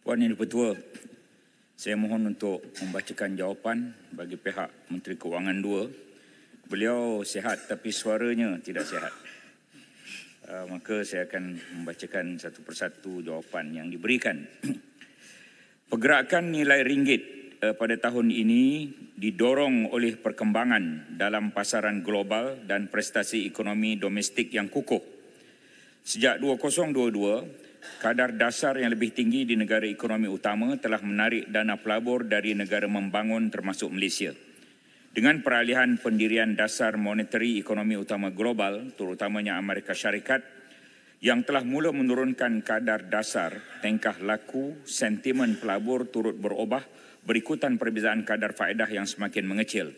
Puan Yang di-Pertua, saya mohon untuk membacakan jawapan bagi pihak Menteri Keuangan 2. Beliau sihat tapi suaranya tidak sihat. Maka saya akan membacakan satu persatu jawapan yang diberikan. Pergerakan nilai ringgit pada tahun ini didorong oleh perkembangan dalam pasaran global dan prestasi ekonomi domestik yang kukuh. Sejak 2022, kadar dasar yang lebih tinggi di negara ekonomi utama telah menarik dana pelabur dari negara membangun termasuk Malaysia. Dengan peralihan pendirian dasar monetary ekonomi utama global, terutamanya Amerika Syarikat, yang telah mula menurunkan kadar dasar, tingkah laku, sentimen pelabur turut berubah berikutan perbezaan kadar faedah yang semakin mengecil.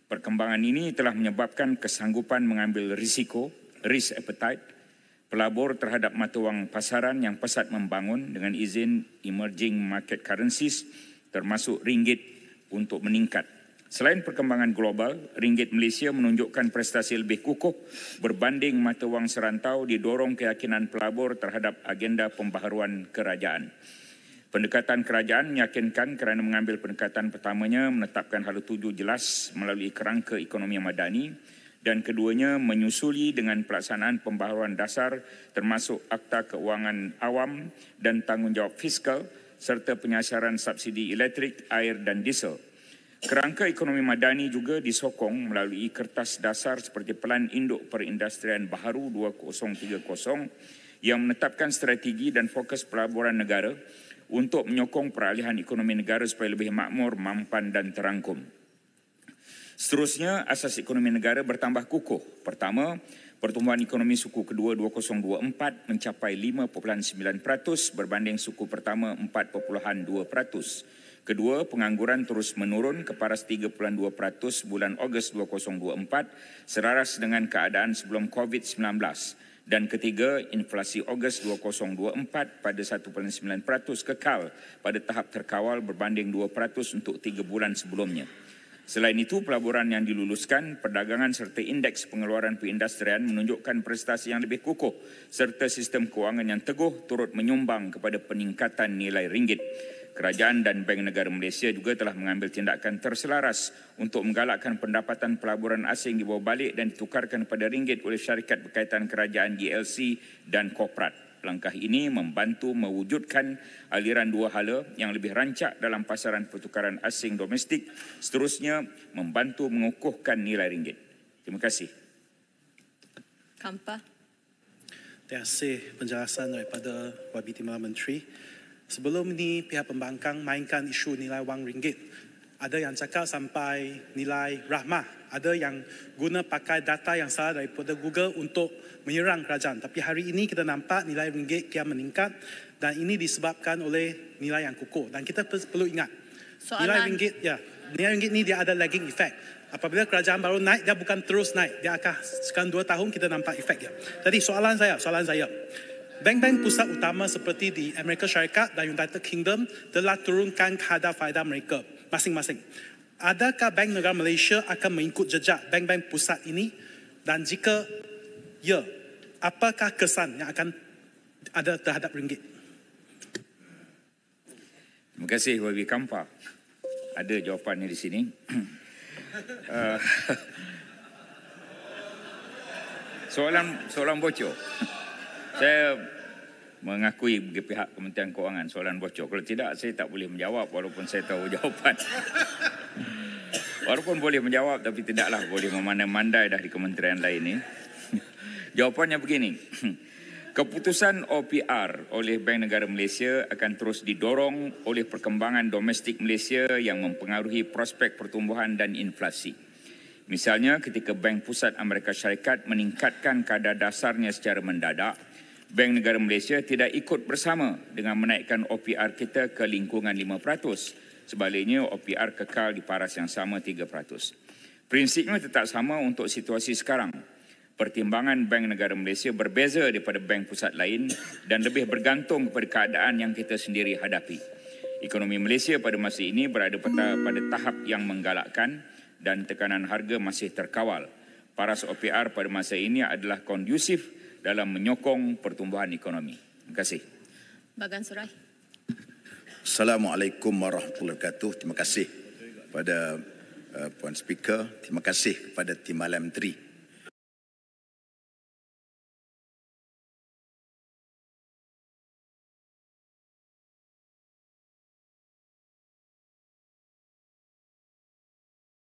Perkembangan ini telah menyebabkan kesanggupan mengambil risiko, risk appetite, pelabur terhadap mata wang pasaran yang pesat membangun dengan izin emerging market currencies termasuk ringgit untuk meningkat. Selain perkembangan global, ringgit Malaysia menunjukkan prestasi lebih kukuh berbanding mata wang serantau didorong keyakinan pelabur terhadap agenda pembaharuan kerajaan. Pendekatan kerajaan meyakinkan kerana mengambil pendekatan pertamanya menetapkan hala tuju jelas melalui kerangka ekonomi madani dan keduanya menyusuli dengan pelaksanaan pembaharuan dasar termasuk Akta Keuangan Awam dan tanggungjawab fiskal serta penyasaran subsidi elektrik, air dan diesel. Kerangka ekonomi madani juga disokong melalui kertas dasar seperti Pelan Induk Perindustrian Baharu 2030 yang menetapkan strategi dan fokus pelaburan negara untuk menyokong peralihan ekonomi negara supaya lebih makmur, mampan dan terangkum. Seterusnya, asas ekonomi negara bertambah kukuh. Pertama, pertumbuhan ekonomi suku kedua 2024 mencapai 5.9% berbanding suku pertama 4.2%. Kedua, pengangguran terus menurun ke paras 3.2% bulan Ogos 2024 selaras dengan keadaan sebelum COVID-19. Dan ketiga, inflasi Ogos 2024 pada 1.9% kekal pada tahap terkawal berbanding 2% untuk 3 bulan sebelumnya. Selain itu, pelaburan yang diluluskan, perdagangan serta indeks pengeluaran perindustrian menunjukkan prestasi yang lebih kukuh serta sistem kewangan yang teguh turut menyumbang kepada peningkatan nilai ringgit. Kerajaan dan Bank Negara Malaysia juga telah mengambil tindakan terselaras untuk menggalakkan pendapatan pelaburan asing dibawa balik dan ditukarkan pada ringgit oleh syarikat berkaitan kerajaan GLC dan korporat. Langkah ini membantu mewujudkan aliran dua hala yang lebih rancak dalam pasaran pertukaran asing domestik, seterusnya membantu mengukuhkan nilai ringgit. Terima kasih. Kampa. Terima kasih penjelasan daripada Wabi Timbalan Menteri. Sebelum ini pihak pembangkang mainkan isu nilai wang ringgit. Ada yang cakap sampai nilai rahmah. Ada yang guna pakai data yang salah daripada Google untuk menyerang kerajaan. Tapi hari ini kita nampak nilai ringgit kian meningkat dan ini disebabkan oleh nilai yang kukuh. Dan kita perlu ingat, nilai ringgit ni dia ada lagging effect. Apabila kerajaan baru naik, dia bukan terus naik. Dia akan sekarang 2 tahun kita nampak efek dia. Jadi soalan saya. Bank-bank pusat utama seperti di Amerika Syarikat dan United Kingdom telah turunkan kadar faedah mereka masing-masing. Adakah Bank Negara Malaysia akan mengikut jejak bank-bank pusat ini? Dan jika ya, apakah kesan yang akan ada terhadap ringgit? Terima kasih Wabi Kampa. Ada jawapannya di sini. Soalan bocor. Saya mengakui bagi pihak Kementerian Keuangan soalan bocor. Kalau tidak, saya tak boleh menjawab walaupun saya tahu jawapan. Walaupun boleh menjawab, tapi tidaklah boleh memandai-mandai dah di kementerian lain ni. Jawapannya begini. Keputusan OPR oleh Bank Negara Malaysia akan terus didorong oleh perkembangan domestik Malaysia yang mempengaruhi prospek pertumbuhan dan inflasi. Misalnya, ketika Bank Pusat Amerika Syarikat meningkatkan kadar dasarnya secara mendadak, Bank Negara Malaysia tidak ikut bersama dengan menaikkan OPR kita ke lingkungan 5%. Sebaliknya, OPR kekal di paras yang sama 3%. Prinsipnya tetap sama untuk situasi sekarang. Pertimbangan Bank Negara Malaysia berbeza daripada bank pusat lain dan lebih bergantung kepada keadaan yang kita sendiri hadapi. Ekonomi Malaysia pada masa ini berada pada tahap yang menggalakkan dan tekanan harga masih terkawal. Paras OPR pada masa ini adalah kondusif dalam menyokong pertumbuhan ekonomi. Terima kasih. Bagan Surai. Assalamualaikum warahmatullahi wabarakatuh. Terima kasih kepada Puan Speaker. Terima kasih kepada Timbalan Menteri